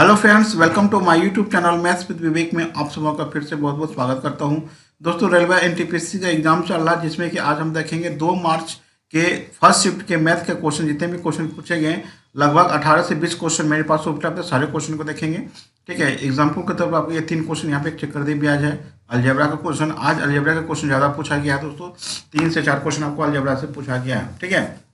Hello friends, welcome to my YouTube channel maths with Vivek में आप सबों का फिर से बहुत बहुत स्वागत करता हूं। दोस्तों, रेलवे एनटीपीसी का एग्जाम चल रहा है जिसमें कि आज हम देखेंगे 2 मार्च के फर्स्ट शिफ्ट के मैथ के क्वेश्चन। जितने भी क्वेश्चन पूछे गए लगभग 18 से 20 क्वेश्चन मेरे पास उपलब्ध है। सारे क्वेश्चन को देखेंगे, ठीक है। एग्जाम्पल के तौर पर आपको ये 3 क्वेश्चन यहाँ पे चेक कर दिए भी आ जाए। अलजेब्रा का क्वेश्चन, आज अलजेब्रा का क्वेश्चन ज़्यादा पूछा गया है दोस्तों, 3 से 4 क्वेश्चन आपको अलजेब्रा से पूछा गया है, ठीक है।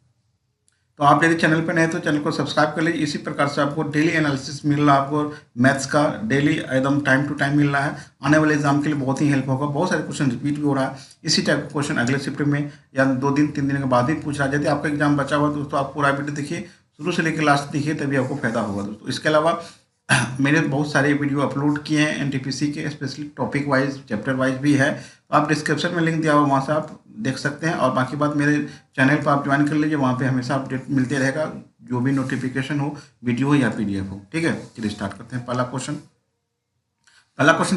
तो आप यदि चैनल पर नए तो चैनल को सब्सक्राइब कर लीजिए। इसी प्रकार से आपको डेली एनालिसिस मिल रहा है, आपको मैथ्स का डेली एकदम टाइम टू टाइम मिल रहा है। आने वाले एग्जाम के लिए बहुत ही हेल्प होगा। बहुत सारे क्वेश्चन रिपीट भी हो रहा है। इसी टाइप का क्वेश्चन अगले शिफ्ट में या 2 दिन 3 दिन के बाद ही पूछ रहा है। यदि आपका एग्जाम बचा हुआ दोस्तों, आप पूरा वीडियो देखिए, शुरू से लेकर लास्ट देखिए, तभी आपको फायदा होगा दोस्तों। इसके अलावा मैंने बहुत सारे वीडियो अपलोड किए हैं एनटीपीसी के, specially topic wise chapter wise भी है। तो आप डिस्क्रिप्शन में लिंक दिया हुआ, वहाँ से आप देख सकते हैं। और बाकी बात मेरे चैनल पर आप ज्वाइन कर लीजिए, वहाँ पे हमेशा अपडेट मिलते रहेगा, जो भी नोटिफिकेशन हो, वीडियो हो या पीडीएफ हो, ठीक है। चलिए स्टार्ट करते हैं। पहला क्वेश्चन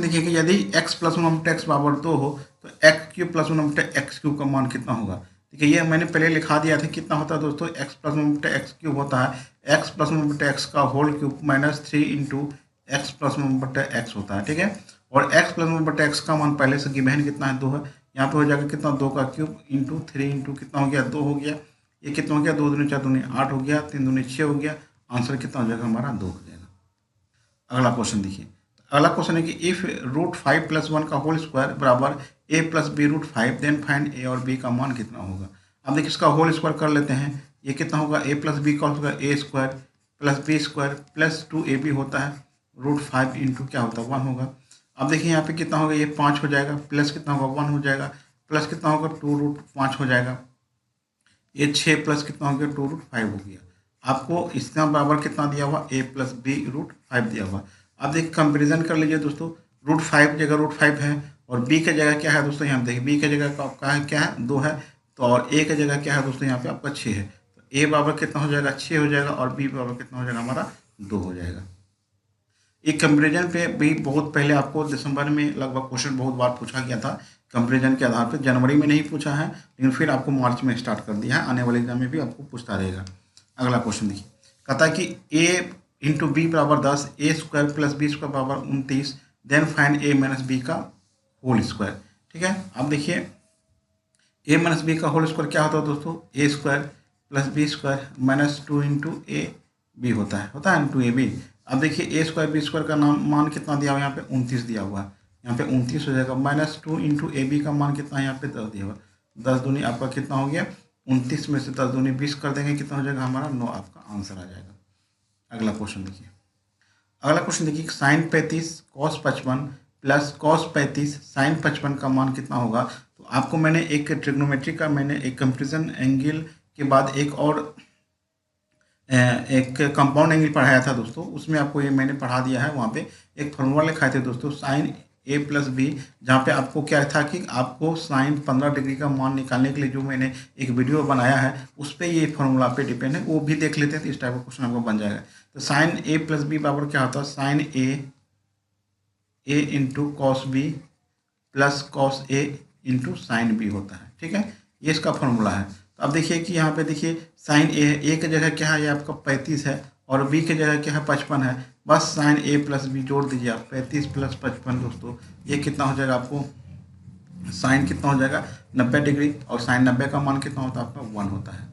देखिए कि यदि x प्लस 1 बटे x बराबर 2 हो तो x क्यूब प्लस 1 बटे x क्यूब का मान कितना होगा। देखिए, ये मैंने पहले लिखा दिया था। कितना होता है दोस्तों, x प्लस 1 बटे x क्यूब होता है x प्लस 1 बटे x का whole cube minus 3 into x plus 1 बटे x होता है, ठीक है। और x प्लस 1 बटे x का मान पहले से गिवन कितना है, 2 है। यहाँ पे हो जाएगा कितना, 2 का क्यूब इंटू 3 इंटू कितना हो गया, 2 हो गया। ये कितना हो गया, 2 दूनी 4 दूनी 8 हो गया, 3 दूनी 6 हो गया। आंसर कितना हो जाएगा हमारा, 2 हो जाएगा। अगला क्वेश्चन देखिए। अगला क्वेश्चन है कि इफ रूट 5 प्लस 1 का होल स्क्वायर बराबर a plus b root 5 then find a और b का मान कितना होगा। अब देखिए, इसका होल स्क्वायर कर लेते हैं। ये कितना होगा, a प्लस बी का होगा a square plus b square plus 2ab होता है रूट 5 इंटू क्या होता है 1 होगा। अब देखिए यहाँ पे कितना होगा, ये 5 हो जाएगा, प्लस कितना होगा 1 हो जाएगा, प्लस कितना होगा 2 रूट 5 हो जाएगा। ये 6 प्लस कितना हो गया 2 रूट 5 हो गया। आपको इसका बराबर कितना दिया हुआ, a प्लस बी रूट 5 दिया हुआ। अब देखिए कंपेरिजन कर लीजिए दोस्तों, रूट 5 जगह रूट 5 है और b की जगह क्या है दोस्तों, यहाँ देखिए b की जगह का आपका है क्या है, 2 है। तो और a की जगह क्या है दोस्तों, यहाँ पे आपका 6 है। तो a बराबर कितना हो जाएगा, 6 हो जाएगा और b बराबर कितना हो जाएगा हमारा, 2 हो जाएगा। एक कंपेरिजन पे भी बहुत पहले आपको दिसंबर में लगभग क्वेश्चन बहुत बार पूछा गया था कंपेरिजन के आधार पर। जनवरी में नहीं पूछा है, लेकिन फिर आपको मार्च में स्टार्ट कर दिया है। आने वाले एग्जाम में भी आपको पूछता रहेगा। अगला क्वेश्चन देखिए, कहता है कि a इंटू बी बराबर 10, a square plus b square बराबर 29, then find a minus b का होल स्क्वायर, ठीक है। अब देखिए a माइनस बी का होल स्क्वायर क्या होता है दोस्तों, a square plus b square minus 2 into a b होता है 2ab। अब देखिए ए स्क्वायर बी स्क्वायर का मान कितना दिया हुआ है, यहाँ पे 29 दिया हुआ है। यहाँ पे 29 हो जाएगा, माइनस 2 इंटू ए बी का मान कितना है, यहाँ पे 10 दिया हुआ। 10 दूनी आपका कितना हो गया, 29 में से 10 दूनी 20 कर देंगे, कितना हो जाएगा हमारा 9, आपका आंसर आ जाएगा। अगला क्वेश्चन देखिए। अगला क्वेश्चन देखिए, sine 35 cos 55 plus cos 35 sine 55 का मान कितना होगा। तो आपको मैंने एक ट्रिग्नोमेट्री का मैंने एक कंपेरिजन एंगल के बाद एक कंपाउंड एंगल पढ़ाया था दोस्तों। उसमें आपको ये मैंने पढ़ा दिया है। वहाँ पे एक फॉर्मूला लिखाए थे दोस्तों, साइन a प्लस बी, जहाँ पे आपको क्या था कि आपको साइन 15 डिग्री का मान निकालने के लिए जो मैंने एक वीडियो बनाया है, उस पर ये फॉर्मूला पे डिपेंड है। वो भी देख लेते हैं तो इस टाइप का क्वेश्चन आपको बन जाएगा। तो साइन a प्लस बी बराबर क्या होता है, sine A into cos B plus cos A into sine B होता है, ठीक है। ये इसका फॉर्मूला है। तो अब देखिए कि यहाँ पे देखिए साइन ए की जगह क्या है, ये आपका 35 है और बी की जगह क्या है 55 है। बस साइन ए प्लस बी जोड़ दीजिए आप, 35 प्लस 55 दोस्तों, ये कितना हो जाएगा आपको, साइन कितना हो जाएगा 90 डिग्री, और साइन 90 का मान कितना होता है आपका 1 होता है।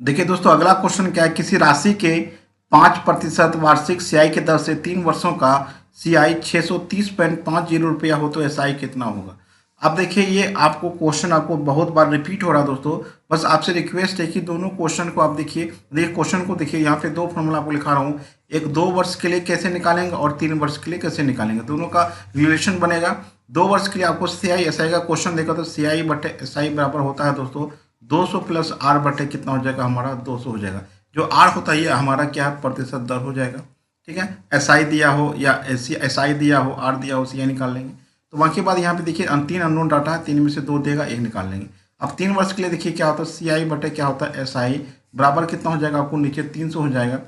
देखिए दोस्तों, अगला क्वेश्चन क्या है, किसी राशि के 5% वार्षिक सियाई की दर से 3 वर्षों का सियाई 630.50 रुपया हो तो एसआई कितना होगा। अब देखिए, ये आपको क्वेश्चन आपको बहुत बार रिपीट हो रहा है दोस्तों। बस आपसे रिक्वेस्ट है कि दोनों क्वेश्चन को आप देखिए, क्वेश्चन को देखिए, यहाँ पे 2 फॉर्मूला आपको लिखा रहा हूँ। एक 2 वर्ष के लिए कैसे निकालेंगे और 3 वर्ष के लिए कैसे निकालेंगे, दोनों का रिलेशन बनेगा। 2 वर्ष के लिए आपको सियाई एसआई का क्वेश्चन देगा तो सियाई बटे एसआई बराबर होता है दोस्तों 200 प्लस आर बटे कितना हो जाएगा हमारा 200 हो जाएगा। जो आर होता है ये हमारा क्या प्रतिशत दर हो जाएगा, ठीक है। एसआई दिया हो या एसआई दिया हो, आर दिया हो, सीआई निकाल लेंगे। तो बाकी बात यहाँ पे देखिए 3 अननोन डाटा है, 3 में से 2 देगा, 1 निकाल लेंगे। अब 3 वर्ष के लिए देखिए क्या होता है, सीआई बटे क्या होता है एसआई बराबर कितना हो जाएगा आपको, नीचे 300 हो जाएगा।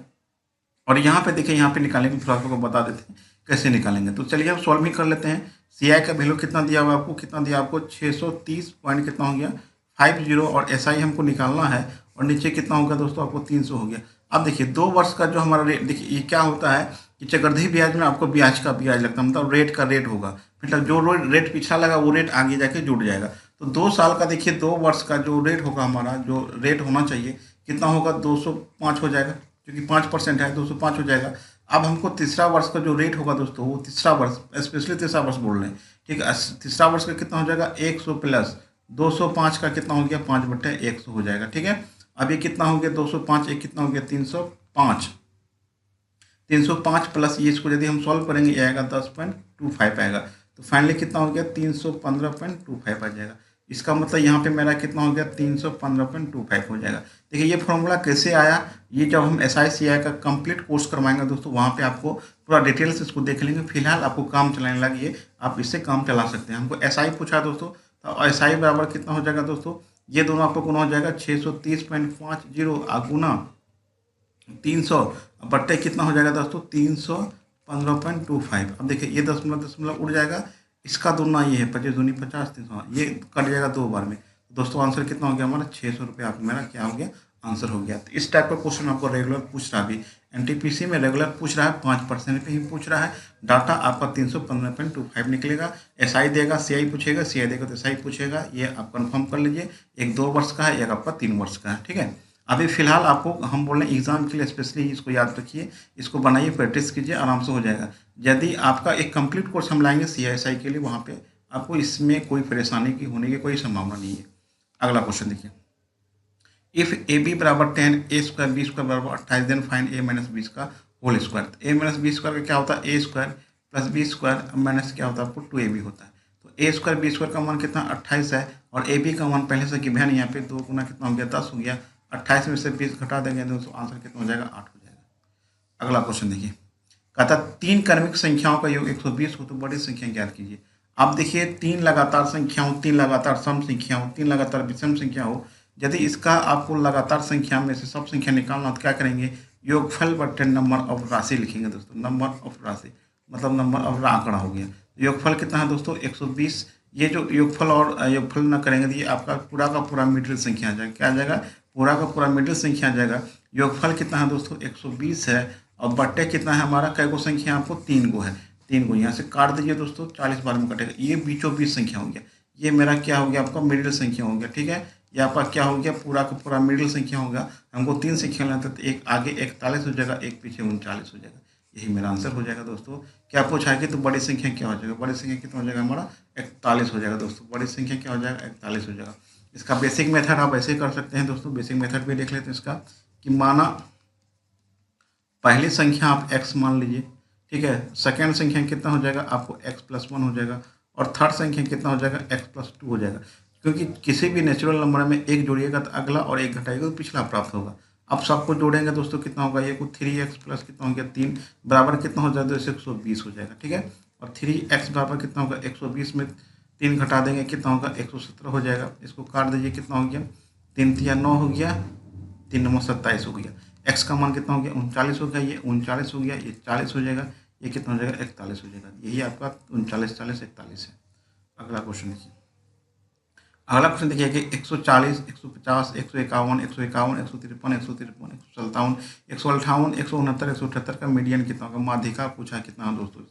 और यहाँ पे देखिए, यहाँ पे निकालेंगे, थोड़ा सा बता देते हैं कैसे निकालेंगे। तो चलिए हम सॉल्व ही कर लेते हैं। सीआई का वैल्यू कितना दिया हुआ आपको, कितना दिया आपको 630 पॉइंट कितना हो गया 50, और एसआई हमको निकालना है। और नीचे कितना हो गया दोस्तों आपको 300 हो गया। अब देखिए 2 वर्ष का जो हमारा रेट, देखिए ये क्या होता है कि चक्रवृद्धि ब्याज में आपको ब्याज का ब्याज लगता है, मतलब रेट का रेट होगा, मतलब जो रेट पिछला लगा वो रेट आगे जाके जुड़ जाएगा। तो 2 साल का देखिए 2 वर्ष का जो रेट होगा हमारा, जो रेट होना चाहिए कितना होगा 205 हो जाएगा, क्योंकि 5% है 205 हो जाएगा। अब हमको तीसरा वर्ष का जो रेट होगा दोस्तों, वो तीसरा वर्ष, स्पेशली तीसरा वर्ष बोल रहे हैं, ठीक है। तीसरा वर्ष का कितना हो जाएगा 100 प्लस 205 का कितना हो गया 5/100 हो जाएगा, ठीक है। अब ये कितना हो गया 205, एक कितना हो गया 305, 305 प्लस ये, इसको यदि हम सॉल्व करेंगे ये आएगा 10.25 आएगा। तो फाइनली कितना हो गया 315.25 आ जाएगा। इसका मतलब यहाँ पे मेरा कितना हो गया 315.25 हो जाएगा। देखिए ये फॉर्मूला कैसे आया, ये जब हम SICI का कंप्लीट कोर्स करवाएंगे दोस्तों, वहाँ पे आपको पूरा डिटेल से इसको देख लेंगे। फिलहाल आपको काम चलाने लगिए, आप इससे काम चला सकते हैं। हमको SI पूछा दोस्तों, तो SI बराबर कितना हो जाएगा दोस्तों, ये दोनों आपको गुना हो जाएगा 630.50 गुना 300 बट्टे कितना हो जाएगा दोस्तों 315.25। अब देखिए ये दशमलव उड़ जाएगा, इसका दुना ये है 25 दूनी 50, 300 ये कट जाएगा 2 बार में। दोस्तों आंसर कितना हो गया हमारा 600 रुपये, आप मेरा क्या हो गया आंसर हो गया। तो इस टाइप का क्वेश्चन आपको रेगुलर पूछ रहा है, अभी NTPC में रेगुलर पूछ रहा है, 5% पे ही पूछ रहा है। डाटा आपका 315.25 निकलेगा। SI देगा, CI पूछेगा, CI देगा तो SI पूछेगा, ये आप कंफर्म कर लीजिए। एक 2 वर्ष का है, एक आपका 3 वर्ष का है, ठीक है। अभी फिलहाल आपको हम बोल रहे हैं एग्जाम के लिए स्पेशली इसको याद रखिए, इसको बनाइए, प्रैक्टिस कीजिए, आराम से हो जाएगा। यदि आपका एक कंप्लीट कोर्स हम लाएंगे CISI के लिए, वहाँ पे आपको इसमें कोई परेशानी की होने की कोई संभावना नहीं है। अगला क्वेश्चन देखिए, इफ AB बराबर 10 A² B² बराबर 28 देन फाइंड A माइनस 20 का whole square. A minus B² का क्या होता है A² प्लस B² माइनस क्या होता है आपको 2AB होता है। तो A² B² का मान कितना 28 है, और AB का मान पहले से गिवन है यहाँ पे, 2 गुना कितना हो गया 10 हो गया। 28 में से 20 घटा देंगे तो आंसर कितना हो जाएगा 8 हो जाएगा। अगला क्वेश्चन देखिए, कहता 3 क्रमिक संख्याओं का योग 120 हो तो बड़ी संख्या ज्ञात कीजिए। अब देखिए 3 लगातार संख्या हो, 3 लगातार सम संख्या हो, 3 लगातार विषम संख्या हो, यदि इसका आपको लगातार संख्या में से सब संख्या निकालना तो क्या करेंगे, योगफल बट्टे नंबर ऑफ राशि लिखेंगे दोस्तों। नंबर ऑफ राशि मतलब नंबर ऑफ आंकड़ा हो गया। योगफल कितना है दोस्तों 120। ये जो योगफल और योगफल ना करेंगे तो ये आपका पूरा का पूरा मिडिल संख्या आ जाएगा। क्या आ जाएगा, पूरा का पूरा मिडिल संख्या आ जाएगा। योगफल कितना है दोस्तों 120 है, और बट्टे कितना है हमारा, कै गो संख्या आपको 3 गो है, 3 गो यहाँ से काट दीजिए दोस्तों, 40 बार में कटेगा। ये बीचों बीच संख्या हो गया, ये मेरा क्या हो गया आपका मिडिल संख्या हो गया, ठीक है। ये आपका क्या हो गया पूरा का पूरा मिडिल संख्या होगा। हमको 3 संख्या लेना था, तो एक आगे 41 हो जाएगा, एक पीछे 39 हो जाएगा। यही मेरा आंसर हो जाएगा दोस्तों। क्या पूछा है कि तो बड़ी संख्या क्या हो जाएगा, बड़ी संख्या कितना हो जाएगा हमारा 41 हो जाएगा दोस्तों। बड़ी संख्या क्या हो जाएगा 41 हो जाएगा। इसका बेसिक मेथड आप ऐसे कर सकते हैं दोस्तों। बेसिक मेथड भी देख लेते हैं इसका, कि माना पहली संख्या आप x मान लीजिए, ठीक है। सेकेंड संख्या कितना हो जाएगा आपको x+1 हो जाएगा, और थर्ड संख्या कितना हो जाएगा x+2 हो जाएगा। क्योंकि किसी भी नेचुरल नंबर में एक जोड़िएगा तो अगला, और एक घटाएगा तो पिछला प्राप्त होगा। अब सबको जोड़ेंगे दोस्तों कितना होगा, ये को 3x प्लस कितना हो गया 3 बराबर कितना हो जाएगा, तो 120 हो जाएगा, ठीक है। और 3x बराबर कितना होगा 120 में 3 घटा देंगे कितना होगा 117 हो जाएगा। इसको काट दीजिए कितना हो गया 3 तिया 9 हो गया, 3 9 27 हो गया। x का मान कितना हो गया 39 हो गया, ये 39 हो गया, ये 40 हो जाएगा, ये कितना हो जाएगा 41 हो जाएगा। यही आपका 39 40 41 है। अगला क्वेश्चन देखिए, अगला क्वेश्चन देखिए कि 140 150 151 151 153 153 157 158 169 178 का मीडियन कितना होगा। माध्यिका पूछा कितना है दोस्तों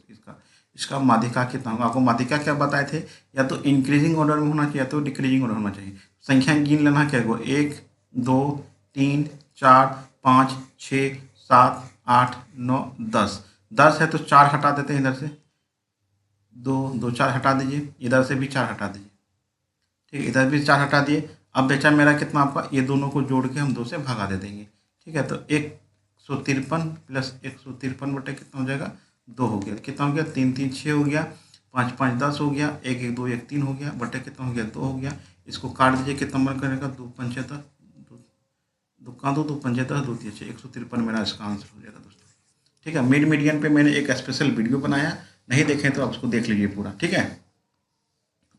इसका माध्यिका कितना होगा। आपको माध्यिका क्या बताए थे, या तो इंक्रीजिंग ऑर्डर में होना चाहिए या तो डिक्रीजिंग ऑर्डर होना चाहिए। संख्या गिन लेना क्या है, 1 2 3 4 5 6 7 8 9 10। 10 है तो 4 हटा देते हैं, इधर से 2 2 4 हटा दीजिए, इधर से भी 4 हटा दीजिए, ठीक है। इधर भी 4 हटा दिए। अब बेचा मेरा कितना आपका, ये दोनों को जोड़ के हम 2 से भगा दे देंगे, ठीक है। तो 153 प्लस 153 बटे कितना हो जाएगा 2 हो गया, कितना हो गया 3 3 6 हो गया, 5 5 10 हो गया, 1 1 2 1 3 हो गया, बटे कितना हो गया 2 हो गया। इसको काट दीजिए, कितना नंबर करेगा 2 पंचे 10, 2 पंचे 10 2 3 153 मेरा इसका आंसर हो जाएगा दोस्तों, ठीक है। मिड मीडियन पे मैंने एक स्पेशल वीडियो बनाया, नहीं देखें तो आप उसको देख लीजिए पूरा, ठीक है।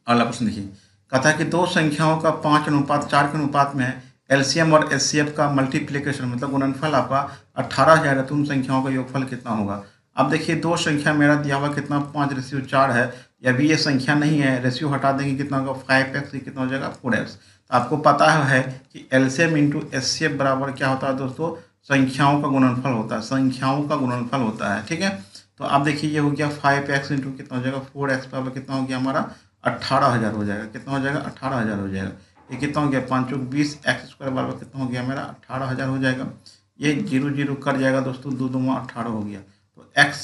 अगला प्रश्न देखिए, कहता है कि 2 संख्याओं का 5:4 के अनुपात में एलसीएम और एचसीएफ का मल्टीप्लिकेशन मतलब गुणनफल आपका 18,000 है, तो उन संख्याओं का योगफल कितना होगा। अब देखिए 2 संख्या मेरा दिया हुआ कितना 5:4 है, या भी ये संख्या नहीं है, रेशियो हटा देंगे कितना होगा 5x, कितना हो जाएगा 4x। तो आपको पता है कि एलसीएम इंटू एचसीएफ बराबर क्या होता है दोस्तों, संख्याओं का गुणनफल होता है, संख्याओं का गुणनफल होता है। ठीक है, तो आप देखिए ये हो गया 5x इंटू कितना हो जाएगा 4x बराबर कितना हो गया हमारा 18,000 हो जाएगा। कितना हो जाएगा 18,000 हो जाएगा। ये कितना हो गया 5 चौक 20 एक्स स्क्वायर बराबर कितना हो गया मेरा 18,000 हो जाएगा। ये जीरो जीरो कट जाएगा दोस्तों, दो दूना 18 हो गया। तो x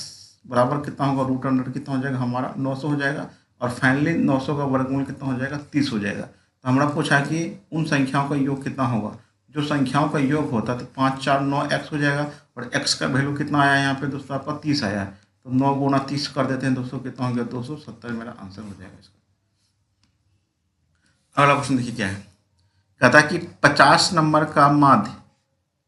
बराबर कितना होगा रूट अंडर कितना हो जाएगा हमारा 900 हो जाएगा। और फाइनली 900 का वर्गमूल कितना हो जाएगा 30 हो जाएगा। तो हमारा पूछा कि उन संख्याओं का योग कितना होगा। जो संख्याओं का योग होता है तो 5 4 9 x हो जाएगा। और x का वैल्यू कितना आया है यहाँ पे दोस्तों आपका 30 आया है। तो 9 गुना 30 कर देते हैं दोस्तों, कितना हो गया 270 मेरा आंसर हो जाएगा इसका। अगला क्वेश्चन देखिए क्या है, कहता है कि 50 नंबर का माध्य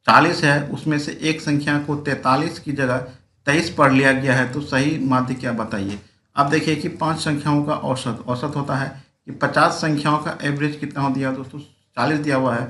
40 है, उसमें से एक संख्या को 43 की जगह 23 पढ़ लिया गया है, तो सही माध्य क्या बताइए। अब देखिए कि 5 संख्याओं का औसत होता है कि 50 संख्याओं का एवरेज कितना हो दिया दोस्तों 40 दिया हुआ है।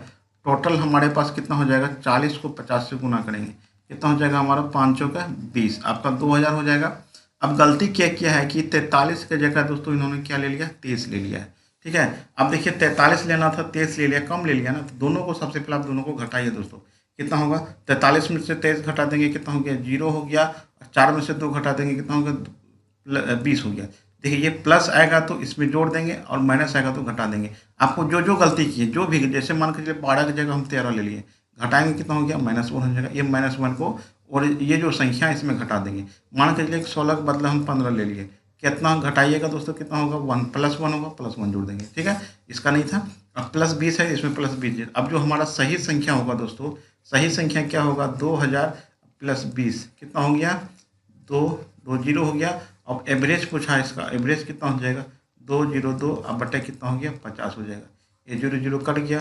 टोटल हमारे पास कितना हो जाएगा 40 को 50 से गुना करेंगे, कितना हो जाएगा हमारा 5 का 20, आपका 2000 हो जाएगा। अब गलती क्या किया है कि 43 की जगह दोस्तों इन्होंने क्या ले लिया 23 ले लिया है। ठीक है, अब देखिए 43 लेना था 23 ले लिया, कम ले लिया ना, तो दोनों को सबसे पहले आप दोनों को घटाइए दोस्तों। कितना होगा 43 में से 23 घटा देंगे कितना हो गया 0 हो गया। 4 में से 2 घटा देंगे कितना हो गया 20 हो गया। देखिए ये प्लस आएगा तो इसमें जोड़ देंगे और माइनस आएगा तो घटा देंगे। आपको जो जो गलती की है जो भी, जैसे मान के चलिए 12 की जगह हम 13 ले लिए, घटाएंगे कितना हो गया -1 हो जाएगा। ये -1 को और ये जो संख्या है इसमें घटा देंगे। मान के चलिए 16 के बदले हम 15 ले लिए, कितना घटाइएगा दोस्तों कितना होगा 1 + 1 होगा, +1 जोड़ देंगे। ठीक है, इसका नहीं था। अब +20 है, इसमें +20 है। अब जो हमारा सही संख्या होगा दोस्तों, सही संख्या क्या होगा 2000 + 20 कितना हो गया 220 हो गया। अब एवरेज पूछा है, इसका एवरेज कितना हो जाएगा 202 अब बटे कितना हो गया 50 हो जाएगा। ये 0 कट गया,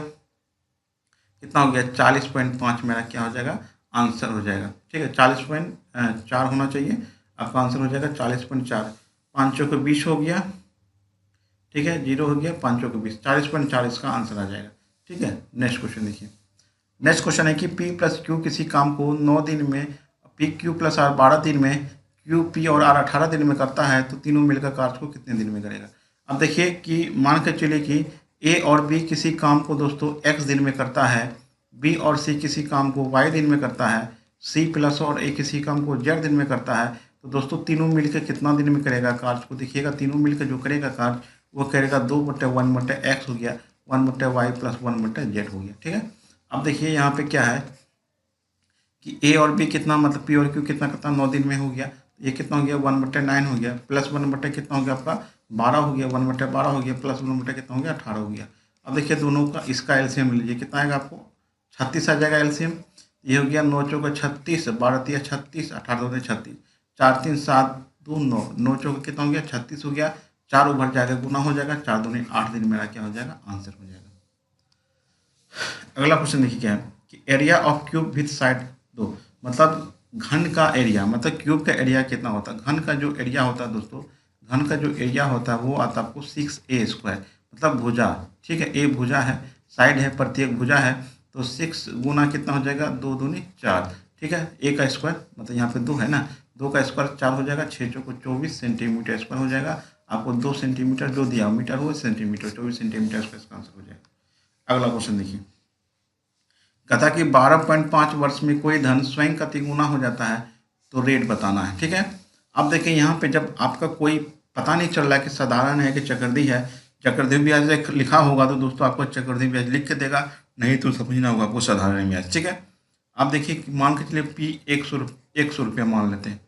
कितना हो गया 40.5 मेरा क्या हो जाएगा आंसर हो जाएगा। ठीक है, 40.4 होना चाहिए, आपका आंसर हो जाएगा 40.4। 5 चौके 20 हो गया। ठीक है, 0 हो गया 5 चौके 20, 40.4 इसका आंसर आ जाएगा। ठीक है, नेक्स्ट क्वेश्चन देखिए। नेक्स्ट क्वेश्चन है कि P + Q किसी काम को 9 दिन में, PQ + R 12 दिन में, QP और R 18 दिन में करता है, तो तीनों मिलकर कार्य को कितने दिन में करेगा। अब देखिए कि मान के चलिए कि A और B किसी काम को दोस्तों X दिन में करता है, B और C किसी काम को Y दिन में करता है, C + और A किसी काम को Z दिन में करता है, तो दोस्तों तीनों मिलकर कितना दिन में करेगा कार्य को। देखिएगा तीनों मिलकर जो करेगा कार्य वो करेगा 2/1/x हो गया, 1/y + 1/z हो गया। ठीक है, अब देखिए यहाँ पे क्या है कि A और B कितना मतलब P और Q कितना करता 9 दिन में हो गया। ये कितना हो गया 1/9 हो गया, +1 कितना हो गया आपका 12 हो गया, 1/12 हो गया, +1 कितना हो गया 18 हो गया। अब देखिए दोनों का इसका एलसीएम लीजिए, कितना आएगा आपको 36 आ जाएगा एलसीएम। ये हो गया 9 चौका 36, 12 तिया 36, 18 दूनी 36, 4 3 7 2 9, 9 चौका कितना हो गया 36 हो गया, 4 उभर जाएगा गुना हो जाएगा, 4 दूनी 8 दिन मेरा क्या हो जाएगा आंसर हो जाएगा। अगला क्वेश्चन देखिए क्या है कि area of cube with side दो, मतलब घन का एरिया, मतलब क्यूब का एरिया कितना होता है। घन का जो एरिया होता है दोस्तों, घन का जो एरिया होता है वो आता है आपको 6a², मतलब भुजा। ठीक है, ए भुजा है, साइड है, प्रत्येक भुजा है, तो 6 गुना कितना हो जाएगा 2 दूनी 4। ठीक है, ए का स्क्वायर मतलब यहाँ पे 2 है ना, 2 का स्क्वायर 4 हो जाएगा, 6 चौको 24 सेंटीमीटर स्क्वायर हो जाएगा। आपको 2 सेंटीमीटर जो दिया मीटर हो सेंटीमीटर, 24 सेंटीमीटर स्क्वायर इसका आंसर हो जाएगा। अगला क्वेश्चन देखिए, कथा कि 12.5 वर्ष में कोई धन स्वयं का तिगुना हो जाता है, तो रेट बताना है। ठीक है, अब देखिए यहाँ पे जब आपका कोई पता नहीं चल रहा है कि साधारण है कि चक्रवृद्धि है, चक्रवृद्धि ब्याज लिखा होगा तो दोस्तों आपको चक्रवृद्धि ब्याज लिख के देगा, नहीं तो समझना होगा आपको साधारण ब्याज। ठीक है, अब देखिए मान के चलिए P 100 रुपया मान लेते हैं।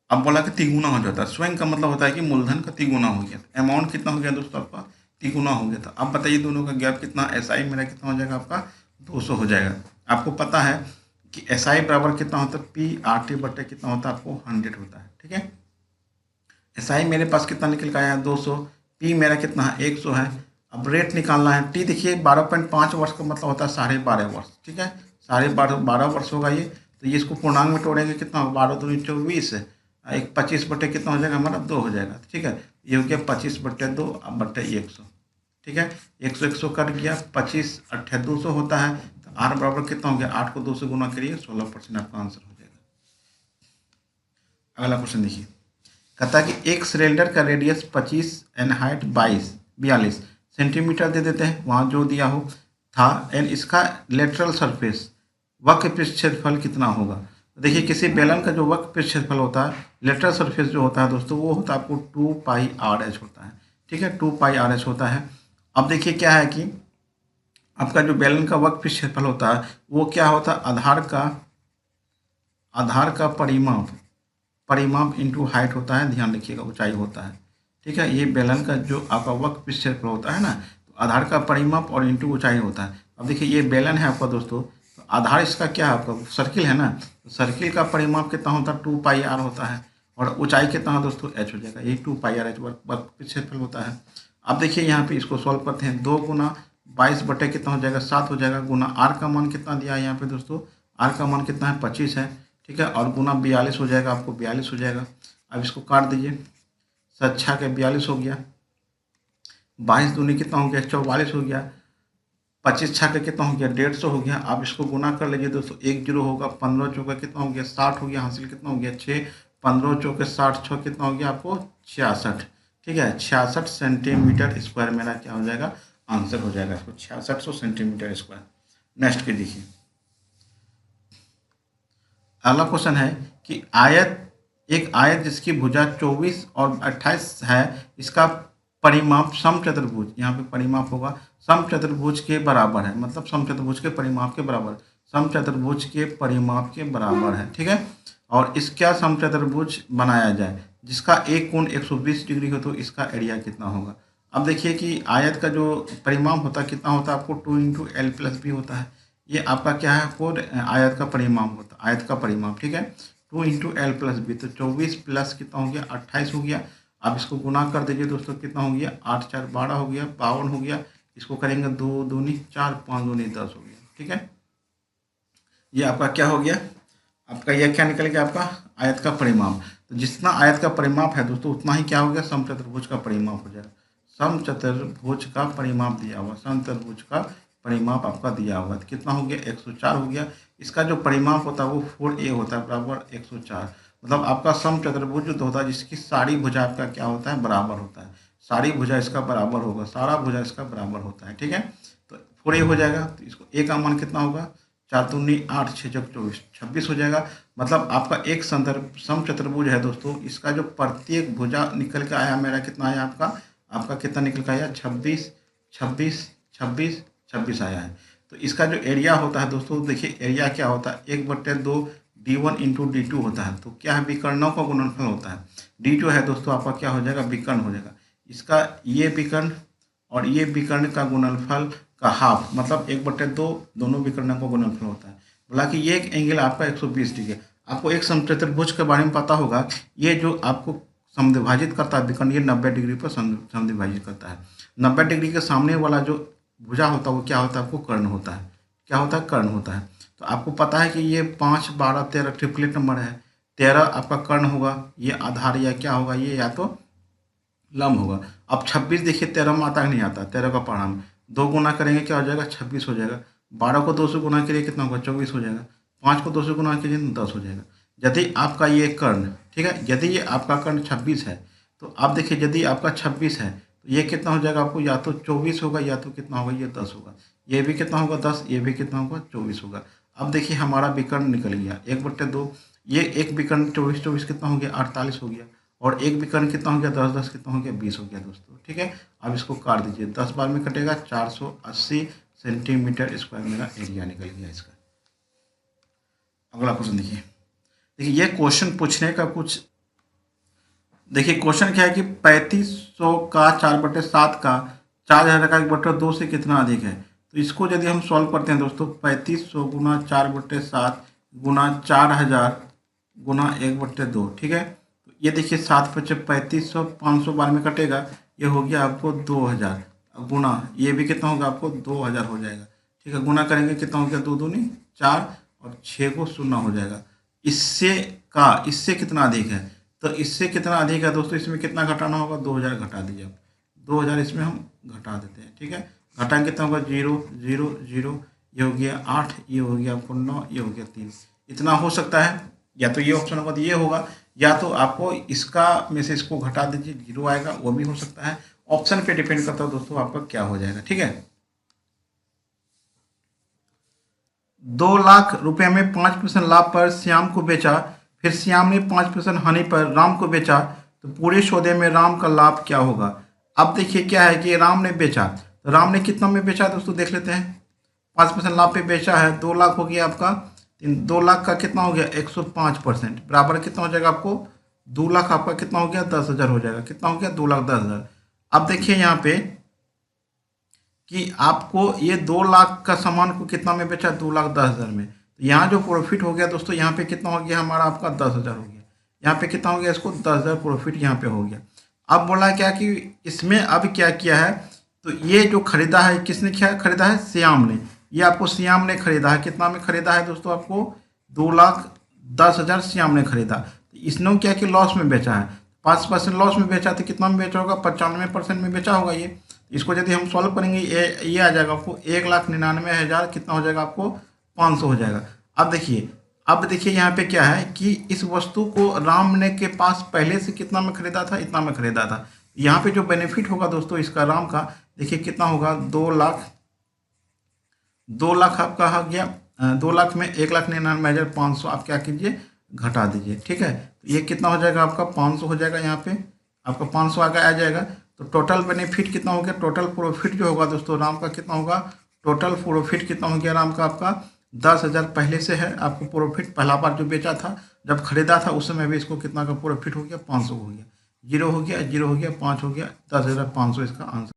अब बोला कि तिगुना हो जाता है, स्वयं का मतलब होता है कि मूलधन का तिगुना हो गया, अमाउंट कितना हो गया दोस्तों आपका तिगुना हो गया था। अब बताइए दोनों का गैप कितना, SI मेरा कितना हो जाएगा आपका 200 हो जाएगा। आपको पता है कि SI बराबर कितना होता है PRT बटे कितना होता है आपको 100 होता है। ठीक है, SI मेरे पास कितना निकल के आया है 200, P मेरा कितना है 100 है। अब रेट निकालना है, T देखिए 12.5 वर्ष का मतलब होता है 12.5 वर्ष। ठीक है, 12.5 वर्ष होगा ये, तो ये इसको पूर्णांक में तोड़ेंगे कितना 12 दूनी 24, एक 25 बटे कितना हो जाएगा हमारा 2 हो जाएगा। ठीक है, ये हो गया 25/2 अब बटे 100। ठीक है, 100 कट गया, 25 8 200 होता है, तो R बराबर कितना हो गया 8 को 2 से गुना करिए 16% आपका आंसर हो जाएगा। अगला क्वेश्चन देखिए, कहता है कि एक सिलेंडर का रेडियस 25 एंड हाइट 42 सेंटीमीटर दे देते हैं वहाँ जो दिया हो था। एंड इसका लेटरल सरफेस वक्र पृष्ठ क्षेत्रफल कितना होगा। तो देखिए किसी बेलन का जो वक्र पृष्ठ क्षेत्रफल होता है, लेटरल सरफेस जो होता है दोस्तों, वो होता है आपको 2πr/h होता है। ठीक है, 2πr/h होता है। अब देखिए क्या है कि आपका जो बेलन का वक्र पृष्ठ क्षेत्रफल होता है वो क्या होता है, आधार का परिमाप इंटू हाइट होता है, ध्यान रखिएगा, ऊंचाई होता है। ठीक है, ये बेलन का जो आपका वक्र पृष्ठ क्षेत्रफल होता है ना, तो आधार का परिमाप और इंटू ऊंचाई होता है। अब देखिए ये बेलन है आपका दोस्तों, तो आधार इसका क्या है, आपका सर्किल है ना, तो सर्किल का परिमाप कितना होता है, 2πr होता है, और ऊंचाई कितना है दोस्तों, h हो जाएगा। यही 2πr/h वक्र पृष्ठ क्षेत्रफल होता है। अब देखिए यहाँ पे इसको सॉल्व करते हैं। 2 गुना 22 बटे कितना हो जाएगा, 7 हो जाएगा, गुना आर का मान कितना दिया है यहाँ पे दोस्तों, आर का मान कितना है, 25 है। ठीक है, और गुना 42 हो जाएगा, आपको 42 हो जाएगा। अब इसको काट दीजिए, 7 के 42 हो गया, 22 दूनी कितना हो गया, 44 हो गया, 25 छक्के कितना हो गया, 150 हो गया। आप इसको गुना कर लीजिए दोस्तों, 1 जीरो होगा, 15 चौका कितना हो गया, 60 हो गया, हासिल कितना हो गया 6, 15 चौके 60, 6 कितना हो गया आपको 66। ठीक है, 66 सेंटीमीटर स्क्वायर मेरा क्या हो जाएगा, आंसर हो जाएगा इसको 6600 सेंटीमीटर स्क्वायर। नेक्स्ट के देखिए, अगला क्वेश्चन है कि एक आयत जिसकी भुजा 24 और 28 है, इसका परिमाप समचतुर्भुज, यहाँ पे परिमाप होगा, समचतुर्भुज के बराबर है, मतलब समचतुर्भुज के परिमाप के बराबर, समचतुर्भुज के परिमाप के बराबर है। ठीक है, और इसका समचतुर्भुज बनाया जाए जिसका एक कोण 120 डिग्री हो, तो इसका एरिया कितना होगा। अब देखिए कि आयत का जो परिमाप होता है कितना होता है, आपको 2 × L + B होता है। ये आपका क्या है, कोड आयत का परिमाप होता है, आयत का परिमाप। ठीक है, 2 × L + B, तो 24 प्लस कितना हो गया, 28 हो गया। आप इसको गुना कर दीजिए दोस्तों, कितना हो गया, 8 × 4 = 12 हो गया, 52 हो गया। इसको करेंगे 2 दूनी 4, 5 दूनी 10 हो गया। ठीक है, ये आपका क्या हो गया, आपका यह क्या निकल गया, आपका आयत का परिमाप। तो जितना आयत का परिमाप है दोस्तों, उतना ही क्या हो गया, समचतुर्भुज का परिमाप हो जाएगा। समचतुर्भुज का परिमाप दिया हुआ, समचतुर्भुज का परिमाप आपका दिया हुआ, तो कितना हो गया, 104 हो गया। इसका जो परिमाप होता है वो 4a होता है, बराबर 104। मतलब आपका समचतुर्भुज जो होता है जिसकी सारी भुजा आपका क्या होता है, बराबर होता है, सारी भुजा इसका बराबर होगा, सारा भुजा इसका बराबर होता है। ठीक है, तो 4a हो जाएगा। तो इसको a का मान कितना होगा, 4 दूनी 8, 6 चौक 24, 26 हो जाएगा। मतलब आपका एक समचतुर्भुज है दोस्तों, इसका जो प्रत्येक भुजा निकल के आया मेरा कितना आया, आपका कितना निकल के आया, 26, 26, 26, 26 आया है। तो इसका जो एरिया होता है दोस्तों, देखिए एरिया क्या होता है, 1/2 d1 × d2 होता है। तो क्या है, विकर्णों का गुणनफल होता है। d जो है दोस्तों आपका क्या हो जाएगा, विकर्ण हो जाएगा। इसका ये विकर्ण और ये विकर्ण का गुणनफल का हाफ, मतलब 1/2 दोनों विकर्णों का गुणनफल होता है। बोला कि ये एक एंगल आपका 120 डिग्री है। आपको एक समचतुर्भुज के बारे में पता होगा, ये जो आपको समद्विभाजित करता है विकर्ण, ये 90 डिग्री पर समद्विभाजित करता है। 90 डिग्री के सामने वाला जो भुजा होता है वो क्या होता है, आपको कर्ण होता है। क्या होता है, कर्ण होता है। तो आपको पता है कि ये 5, 12, 13 ट्रिपलेट नंबर है, 13 आपका कर्ण होगा, ये आधार या क्या होगा, ये या तो लंब होगा। अब 26 देखिए 13 में आता नहीं आता, 13 का परिणाम 2 गुना करेंगे क्या हो जाएगा, 26 हो जाएगा। 12 को 2 से गुना करिए कितना होगा, 24 हो जाएगा। 5 को 2 से गुना कीजिए 10 हो जाएगा। यदि आपका ये कर्ण, ठीक है, यदि ये आपका कर्ण 26 है, तो आप देखिए यदि आपका 26 है तो ये कितना हो जाएगा, आपको या तो 24 होगा या तो कितना होगा, ये 10 होगा। ये भी कितना होगा, 10, ये भी कितना होगा, 24 होगा। अब देखिए हमारा विकर्ण निकल गया 1/2, ये एक विकर्ण 24, 24 कितना हो गया, 48 हो गया, और एक विकर्ण कितना हो गया, 10, 10 कितना हो गया, 20 हो गया दोस्तों। ठीक है, अब इसको काट दीजिए, 10 बार में कटेगा, 480 सेंटीमीटर स्क्वायर मेरा एरिया निकल गया इसका। अगला क्वेश्चन देखिए, ये क्वेश्चन पूछने का कुछ, देखिए क्वेश्चन क्या है कि 3500 का 4/7 का 4000 का 1/2 से कितना अधिक है। तो इसको यदि हम सॉल्व करते हैं दोस्तों, 3500 गुना 4/7 गुना 4000 गुना 1/2, ठीक है। तो ये देखिए 7 × 5 = 3500, 500 बार में कटेगा, ये हो गया आपको 2000, गुना ये भी कितना होगा, आपको 2000 हो जाएगा। ठीक है, गुना करेंगे कितना हो गया, 2 दूनी 4 और 6 को 0 हो जाएगा। इससे कितना अधिक है, तो इससे कितना अधिक है दोस्तों, इसमें कितना घटाना होगा, 2000 घटा दीजिए आप, 2000 इसमें हम घटा देते हैं। ठीक है, घटाएंगे कितना होगा, 0, 0, 0, ये हो गया 8, ये हो गया आपको 9, ये हो गया 3। इतना हो सकता है, या तो ये ऑप्शन होगा तो ये होगा, या तो आपको इसका में से इसको घटा दीजिए 0 आएगा, वो भी हो सकता है, ऑप्शन पे डिपेंड करता है दोस्तों आपका क्या हो जाएगा। ठीक है, 2 लाख रुपए में 5% लाभ पर श्याम को बेचा, फिर श्याम ने 5% हानि पर राम को बेचा, तो पूरे सौदे में राम का लाभ क्या होगा। अब देखिए क्या है कि राम ने बेचा, तो राम ने कितना में बेचा दोस्तों देख लेते हैं। 5% लाभ पे बेचा है, 2 लाख हो गया आपका। 2 लाख का कितना हो गया, 105% बराबर कितना हो जाएगा आपको, 2 लाख आपका कितना हो गया, 10,000 हो जाएगा। कितना हो गया, 2,10,000। अब देखिए यहाँ पे कि आपको ये 2 लाख का सामान को कितना में बेचा, 2,10,000 में। तो यहाँ जो प्रॉफिट हो गया दोस्तों, यहाँ पे कितना हो गया हमारा, आपका 10,000 हो गया। यहाँ पे कितना हो गया, इसको 10,000 प्रॉफिट यहाँ पे हो गया। अब बोला क्या कि इसमें अब क्या किया है, तो ये जो खरीदा है किसने क्या खरीदा है, श्याम ने। ये आपको श्याम ने खरीदा है, कितना में खरीदा है दोस्तों, आपको 2,10,000 श्याम ने खरीदा। तो इसने क्या कि लॉस में बेचा है, 5% लॉस में बेचा, तो कितना में बेचा होगा, 95% में बेचा होगा ये। इसको यदि हम सॉल्व करेंगे, ये आ जाएगा आपको 1,99,000 कितना हो जाएगा आपको, 500 हो जाएगा। अब देखिए यहाँ पे क्या है कि इस वस्तु को राम ने के पास पहले से कितना में खरीदा था, इतना में खरीदा था। यहाँ पे जो बेनिफिट होगा दोस्तों इसका राम का, देखिए कितना होगा, 2 लाख। 2 लाख आपका आ गया, 2 लाख में 1,99,500 आप क्या कीजिए, घटा दीजिए। ठीक है, तो ये कितना हो जाएगा आपका, 500 हो जाएगा। यहाँ पे आपका 500 आगे आ जाएगा। तो टोटल बेनिफिट कितना हो गया, टोटल प्रॉफिट जो होगा दोस्तों राम का कितना होगा, टोटल प्रॉफिट कितना हो गया राम का, आपका 10,000 पहले से है आपको प्रॉफिट। पहला बार जो बेचा था, जब खरीदा था उस समय भी इसको कितना का प्रॉफिट हो गया, 500 हो गया। जीरो हो गया, जीरो हो गया, 5 हो गया, 10,500 इसका आंसर।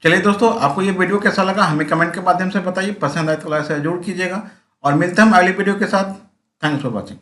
चलिए दोस्तों, आपको ये वीडियो कैसा लगा हमें कमेंट के माध्यम से बताइए। पसंद आए तो लाइक शेयर जरूर कीजिएगा और मिलते हैं हम अगली वीडियो के साथ। Thanks for watching.